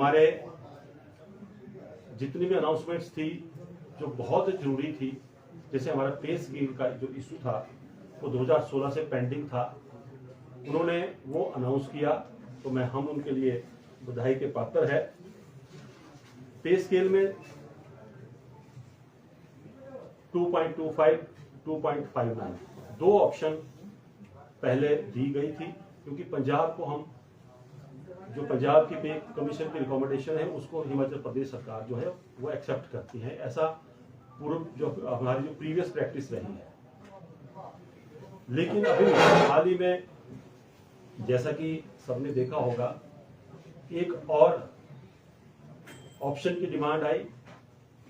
हमारे जितनी भी अनाउंसमेंट्स थी जो बहुत जरूरी थी, जैसे हमारा पे स्केल का जो इशू था वो 2016 से पेंडिंग था, उन्होंने वो अनाउंस किया, तो हम उनके लिए बधाई के पात्र है। पे स्केल में 2.25, 2.59 दो ऑप्शन पहले दी गई थी, क्योंकि पंजाब को हम जो पंजाब की पे कमीशन की रिकमेंडेशन है उसको हिमाचल प्रदेश सरकार जो है वो एक्सेप्ट करती है। ऐसा पूर्व जो हमारी जो प्रीवियस प्रैक्टिस रही है। लेकिन अभी हाल ही में जैसा कि सबने देखा होगा, एक और ऑप्शन की डिमांड आई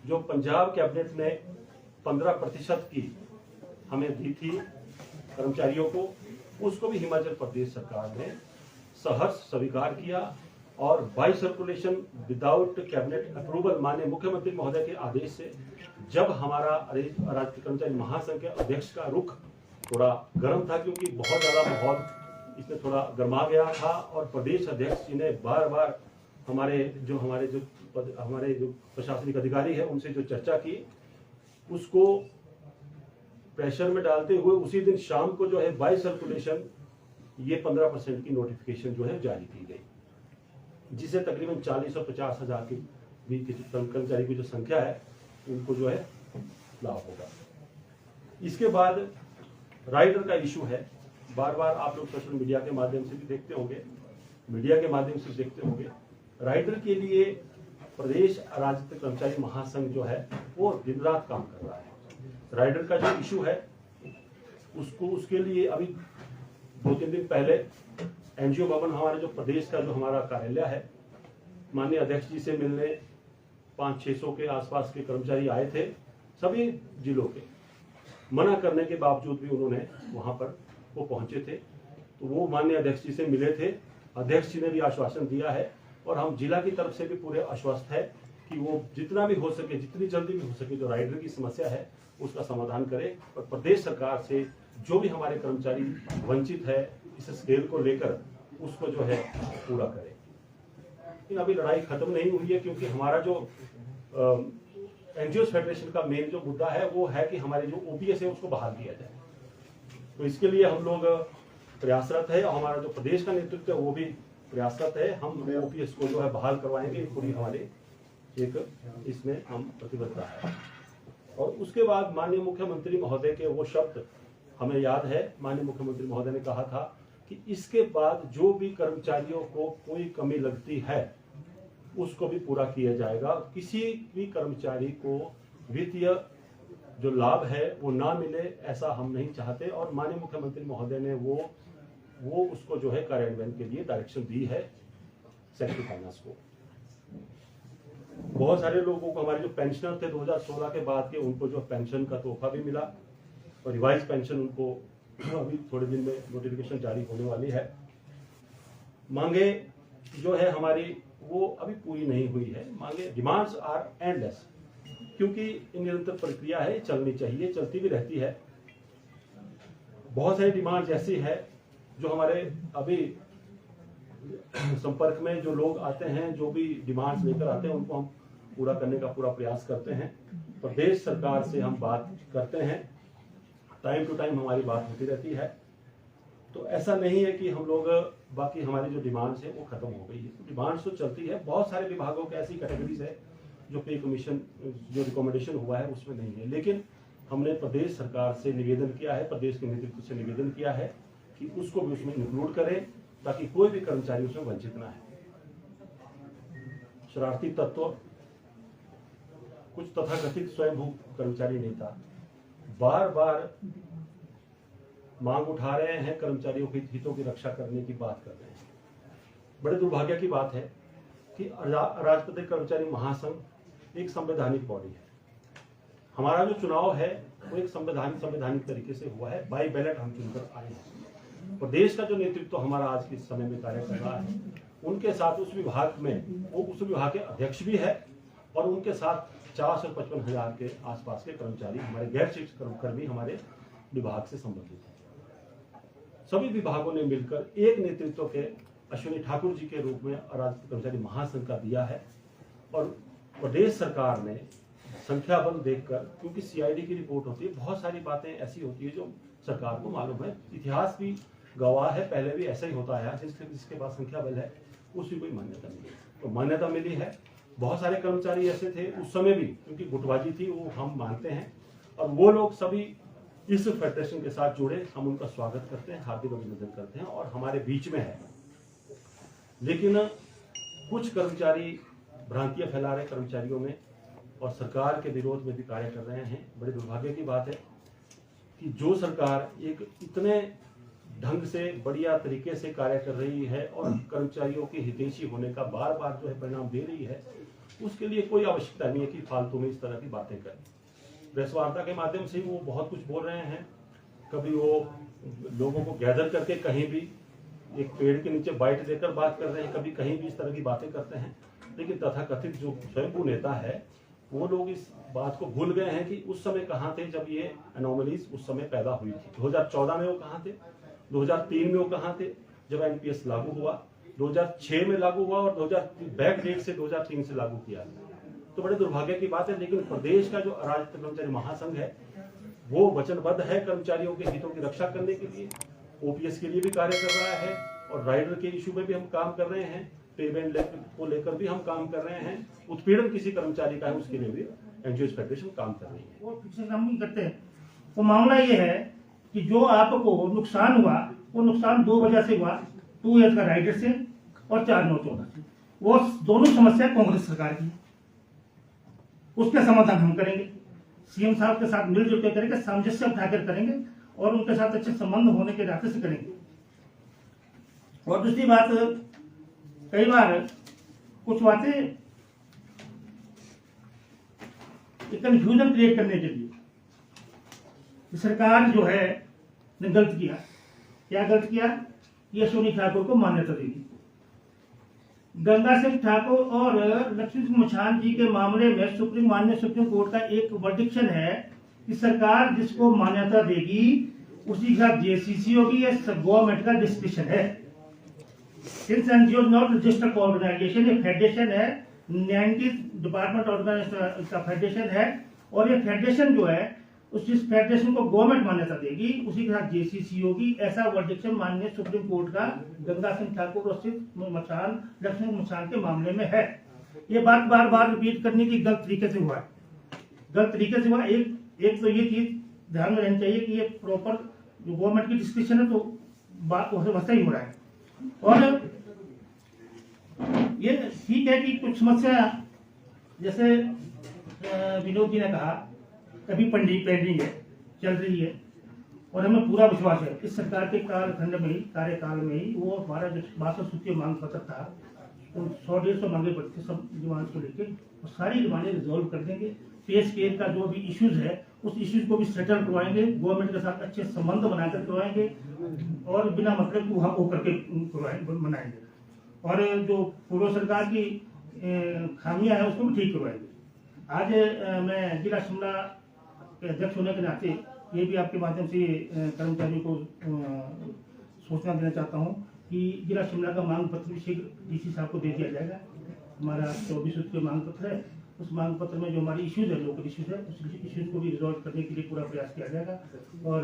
जो पंजाब कैबिनेट ने 15% की हमें दी थी कर्मचारियों को, उसको भी हिमाचल प्रदेश सरकार ने सहर्ष स्वीकार किया और by circulation without cabinet approval माननीय मुख्यमंत्री महोदय के आदेश से जब हमारा राज्य कर्मचारी महासंघ के अध्यक्ष का रुख थोड़ा गर्म था, क्योंकि बहुत ज्यादा माहौल इसमें थोड़ा गर्मा गया था और प्रदेश अध्यक्ष जी ने बार बार हमारे जो प्रशासनिक अधिकारी है उनसे जो चर्चा की, उसको प्रेशर में डालते हुए उसी दिन शाम को जो है बाई सर्कुलेशन ये 15% की नोटिफिकेशन जो है जारी की गई, जिसे तकरीबन 40 और 50 हजार के बीच कर्मचारी की जो संख्या है उनको जो है लाभ होगा। इसके बाद राइडर का इशू है, बार बार आप लोग सोशल मीडिया के माध्यम से भी देखते होंगे, मीडिया के माध्यम से देखते होंगे, राइडर के लिए प्रदेश राज्य कर्मचारी महासंघ जो है वो दिन रात काम कर रहा है। राइडर का जो इशू है उसके लिए अभी 2-3 दिन पहले एनजीओ भवन हमारे जो प्रदेश का जो हमारा कार्यालय है, माननीय अध्यक्ष जी से मिलने 500-600 के आसपास के कर्मचारी आए थे, सभी जिलों के। मना करने के बावजूद भी उन्होंने वहां पर वो पहुंचे थे, तो वो माननीय अध्यक्ष जी से मिले थे। अध्यक्ष जी ने भी आश्वासन दिया है और हम जिला की तरफ से भी पूरे आश्वस्त है कि वो जितना भी हो सके, जितनी जल्दी भी हो सके जो राइडर की समस्या है उसका समाधान करे और प्रदेश सरकार से जो भी हमारे कर्मचारी वंचित है इस स्केल को लेकर उसको जो है पूरा करे। लेकिन अभी लड़ाई खत्म नहीं हुई है, क्योंकि हमारा जो एनजीओ फेडरेशन का मेन जो मुद्दा है वो है कि हमारे जो ओपीएस है उसको बहाल किया जाए। तो इसके लिए हम लोग प्रयासरत है और हमारा जो प्रदेश का नेतृत्व है वो भी प्रयासरत है। हम ओपीएस को जो है बहाल करवाएंगे, पूरी हमारे एक इसमें हम प्रतिबद्धता है। और उसके बाद माननीय मुख्यमंत्री महोदय के वो शब्द हमें याद है, माननीय मुख्यमंत्री महोदय ने कहा था कि इसके बाद जो भी कर्मचारियों को कोई कमी लगती है उसको भी पूरा किया जाएगा। किसी भी कर्मचारी को वित्तीय जो लाभ है वो ना मिले, ऐसा हम नहीं चाहते। और माननीय मुख्यमंत्री महोदय ने वो उसको जो है कार्यान्वयन के लिए डायरेक्शन दी है सेक्रेटरी फाइनेंस को। बहुत सारे लोगों को, हमारे जो पेंशनर थे 2016 के बाद के, उनको जो पेंशन का तोहफा भी मिला और रिवाइज पेंशन उनको अभी थोड़े दिन में नोटिफिकेशन जारी होने वाली है। मांगे जो है हमारी वो अभी पूरी नहीं हुई है। मांगे, डिमांड्स आर एंडलेस, क्योंकि निरंतर प्रक्रिया है, चलनी चाहिए, चलती भी रहती है। बहुत सारी डिमांड्स ऐसी है जो हमारे अभी संपर्क में जो लोग आते हैं, जो भी डिमांड्स लेकर आते हैं, उनको हम पूरा करने का पूरा प्रयास करते हैं। प्रदेश सरकार से हम बात करते हैं, टाइम टू टाइम हमारी बात होती रहती है। तो ऐसा नहीं है कि हम लोग बाकी हमारी जो डिमांड्स है वो खत्म हो गई है। डिमांड्स तो चलती है। बहुत सारे विभागों के ऐसी कैटेगरीज है जो पे कमीशन जो रिकमेंडेशन हुआ है उसमें नहीं है, लेकिन हमने प्रदेश सरकार से निवेदन किया है, प्रदेश के नेतृत्व से निवेदन किया है कि उसको भी उसमें इंक्लूड करें, ताकि कोई भी कर्मचारी उसमें वंचित ना है। शरारती तत्व, कुछ तथाकथित स्वयंभू कर्मचारी नेता बार बार मांग उठा रहे हैं, कर्मचारियों के हितों की रक्षा करने की बात कर रहे हैं। बड़े दुर्भाग्य की बात है कि राज्य कर्मचारी महासंघ एक संवैधानिक बॉडी है। हमारा जो चुनाव है वो एक संवैधानिक तरीके से हुआ है, बाई बैलेट हम चुनकर आए हैं। प्रदेश का जो नेतृत्व हमारा आज के समय में कार्य कर रहा है, उनके साथ उस विभाग में वो उस विभाग के अध्यक्ष भी है और उनके साथ 50 और 55 हजार के आसपास के कर्मचारी, हमारे गैर शिक्षक कर्मी हमारे विभाग से संबंधित हैं। सभी विभागों ने मिलकर एक नेतृत्व के अश्विनी ठाकुर जी के रूप में अराजक कर्मचारी महासंघ का दिया है। और प्रदेश सरकार ने संख्या बल देखकर, क्योंकि सीआईडी की रिपोर्ट होती है, बहुत सारी बातें ऐसी होती है जो सरकार को मालूम है, इतिहास भी गवाह है, पहले भी ऐसा ही होता आया, जिसके पास संख्या बल है उसकी कोई मान्यता मिली, तो मान्यता मिली है। बहुत सारे कर्मचारी ऐसे थे उस समय भी, क्योंकि गुटबाजी थी, वो हम मानते हैं, और वो लोग सभी इस फेडरेशन के साथ जुड़े, हम उनका स्वागत करते हैं, हार्दिक अभिनंदन करते हैं और हमारे बीच में है। लेकिन कुछ कर्मचारी भ्रांतियां फैला रहे कर्मचारियों में और सरकार के विरोध में भी कार्य कर रहे हैं। बड़े दुर्भाग्य की बात है कि जो सरकार एक इतने ढंग से बढ़िया तरीके से कार्य कर रही है और कर्मचारियों के हितैषी होने का बार बार जो है परिणाम दे रही है, उसके लिए कोई आवश्यकता नहीं है कि फालतू में इस तरह की बातें करें। प्रेस वार्ता के माध्यम से वो बहुत कुछ बोल रहे हैं, कभी वो लोगों को गैदर करके कहीं भी एक पेड़ के नीचे बाइट देकर बात कर रहे हैं, कभी कहीं भी इस तरह की बातें करते हैं। लेकिन तथाकथित जो स्वयंभू नेता है, वो लोग इस बात को भूल गए हैं कि उस समय कहाँ थे जब ये एनोमलीज उस समय पैदा हुई थी। 2014 में वो कहाँ थे, 2003 में वो कहाँ थे जब एनपीएस लागू हुआ, 2006 में लागू हुआ और 2000 बैक डेट से 2003 से लागू किया। तो बड़े दुर्भाग्य की बात है। लेकिन प्रदेश का जो अराजक कर्मचारी महासंघ है वो वचनबद्ध है कर्मचारियों के हितों की रक्षा करने के लिए, ओपीएस के लिए भी कार्य कर रहा है और राइडर के इशू में भी हम काम कर रहे हैं, पेमेंट को लेकर भी हम काम कर रहे हैं, उत्पीड़न किसी कर्मचारी का है उसके लिए भी एनजीओ फेडरेशन काम कर रही है। वो फिक्स काम नहीं करते हैं। तो मामला ये है कि जो आपको नुकसान हुआ वो नुकसान 2 वजह से हुआ, 2 ईयर का राइडर से और 4/9/14 से। वो दोनों समस्या कांग्रेस सरकार की, उसका समाधान हम करेंगे, सीएम साहब के साथ मिलजुल कर करेंगे, सामंजस्य उठाकर करेंगे और उनके साथ अच्छे संबंध होने के नाते से करेंगे। और दूसरी बात, कई बार कुछ बातें कंफ्यूजन क्रिएट करने के लिए सरकार जो है ने गलत किया। क्या गलत किया? ये अश्विनी ठाकुर को मान्यता देगी। गंगा सिंह ठाकुर और लक्ष्मी सिंह मुछान जी के मामले में माननीय सुप्रीम कोर्ट का एक वर्डिक्शन है कि सरकार जिसको मान्यता देगी उसी के साथ जेसीसी होगी, या गवर्नमेंट का डिस्क्रिप्शन है। Since NGO not registered organisation, ये फेडरेशन है, 90 डिपार्टमेंट ऑर्गेनाइजेशन का फेडरेशन है और ये फेडरेशन जो है उस फेडरेशन को गवर्नमेंट मान्यता देगी, उसी के साथ जेसीसी होगी। ऐसा वर्डिक्शन माननीय सुप्रीम कोर्ट का गंगा सिंह ठाकुर और लक्ष्मी मुछान के मामले में है। ये बात बार बार रिपीट करने की गलत तरीके से हुआ है, गलत तरीके से हुआ। एक तो ये चीज ध्यान में रहनी चाहिए कि ये प्रॉपर जो गवर्नमेंट की डिस्क्रिप्शन है तो बात वैसा ही हो रहा है। और ये ठीक है कि कुछ समस्या जैसे विनोद जी ने कहा कभी पेंडिंग है, चल रही है और हमें पूरा विश्वास है इस सरकार के कालखंड में ही, कार्यकाल में ही, वो हमारा जो 62 सूत्रीय मांग पत्र था तो 100-150 मांगे पड़ी थी सब डिमांड्स को लेकर, वो सारी डिमांडें रिजोल्व कर देंगे। पे स्केल का जो भी इश्यूज है उस इश्यूज को भी सेटल करवाएंगे, गवर्नमेंट के साथ अच्छे संबंध बनाकर करवाएंगे और बिना मतलब को वहाँ करके बनाएंगे। और जो पूर्व सरकार की खामियां है उसको भी ठीक करवाएंगे। आज मैं जिला शिमला के अध्यक्ष होने के नाते ये भी आपके माध्यम से कर्मचारियों को सूचना देना चाहता हूँ कि जिला शिमला का मांग पत्र भी शीघ्र डीसी साहब को दे दिया जाएगा। हमारा 24 सूत्रीय मांग पत्र है, उस मांग पत्र में जो हमारी इश्यूज है, लोकल इश्यूज है, उस इश्यूज को भी रिजॉल्व करने के लिए पूरा प्रयास किया जाएगा। और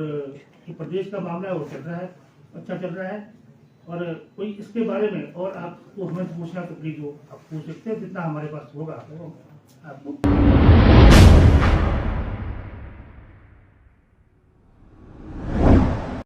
जो प्रदेश का मामला है वो चल रहा है, अच्छा चल रहा है। और कोई इसके बारे में और आपको हमें पूछना तो प्लीज वो आप पूछ सकते हैं, जितना हमारे पास होगा आपको